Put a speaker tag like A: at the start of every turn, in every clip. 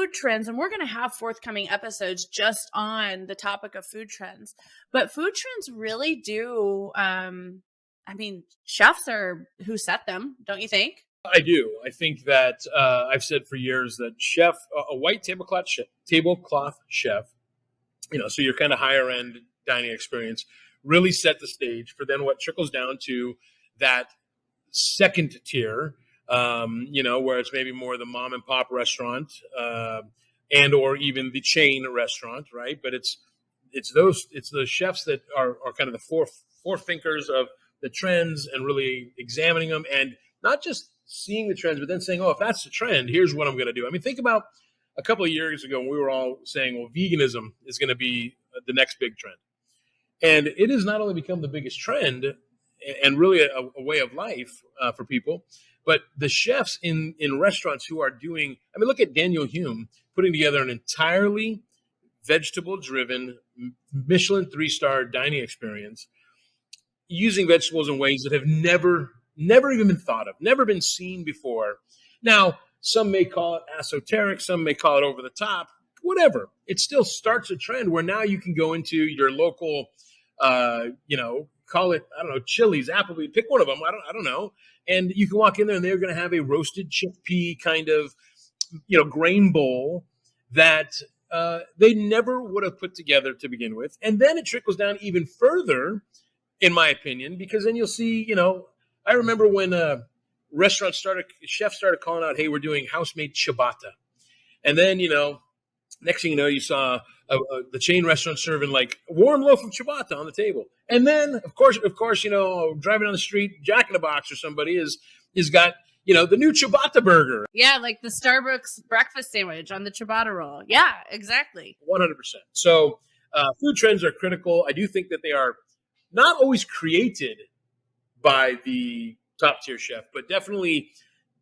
A: food trends, and we're going to have forthcoming episodes just on the topic of food trends. But food trends really do, chefs are who set them, don't you think?
B: I do. I think that I've said for years that a white tablecloth chef, so your kind of higher end dining experience really set the stage for then what trickles down to that second tier, where it's maybe more the mom and pop restaurant and or even the chain restaurant, right? But it's the chefs that are kind of the forethinkers of the trends and really examining them and not just seeing the trends, but then saying, oh, if that's the trend, here's what I'm going to do. I mean, think about a couple of years ago when we were all saying, well, veganism is going to be the next big trend. And it has not only become the biggest trend and really a way of life for people, but the chefs in restaurants who are doing, look at Daniel Hume putting together an entirely vegetable-driven Michelin 3-star dining experience using vegetables in ways that have never even been thought of, never been seen before. Now, some may call it esoteric, some may call it over the top, whatever. It still starts a trend where now you can go into your local, call it, I don't know, Chili's, Applebee's, pick one of them, I don't know. And you can walk in there and they're going to have a roasted chickpea kind of, grain bowl that they never would have put together to begin with. And then it trickles down even further, in my opinion, because then you'll see, I remember when chefs started calling out, hey, we're doing house-made ciabatta. And then, next thing you know, you saw the chain restaurant serving like a warm loaf of ciabatta on the table. And then, of course, driving down the street, Jack in the Box or somebody is got, the new ciabatta burger.
A: Yeah, like the Starbucks breakfast sandwich on the ciabatta roll. Yeah, exactly.
B: 100%. So food trends are critical. I do think that they are not always created by the top tier chef, but definitely,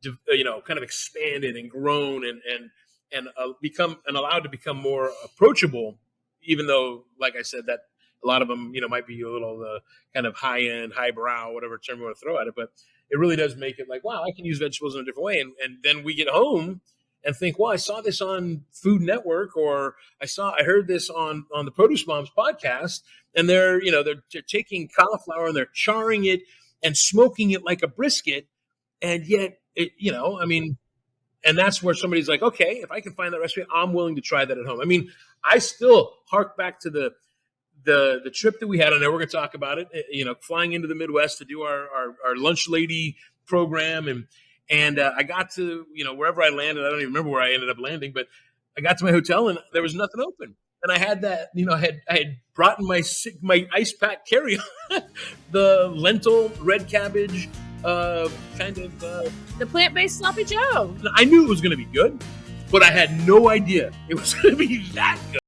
B: kind of expanded and grown and become and allowed to become more approachable, even though, like I said, that a lot of them, might be a little kind of high end, highbrow, whatever term you want to throw at it. But it really does make it like, wow, I can use vegetables in a different way. And then we get home and think, well, I saw this on Food Network, or I heard this on the Produce Moms podcast, and they're taking cauliflower and they're charring it and smoking it like a brisket. And yet, and that's where somebody's like, okay, if I can find that recipe, I'm willing to try that at home. I still hark back to the trip that we had. I know we're going to talk about it, flying into the Midwest to do our lunch lady program. And I got to, wherever I landed, I don't even remember where I ended up landing, but I got to my hotel and there was nothing open. And I had that, I had brought in my ice pack carry-on, the lentil, red cabbage, kind of.
A: The plant-based sloppy Joe.
B: I knew it was going to be good, but I had no idea it was going to be that good.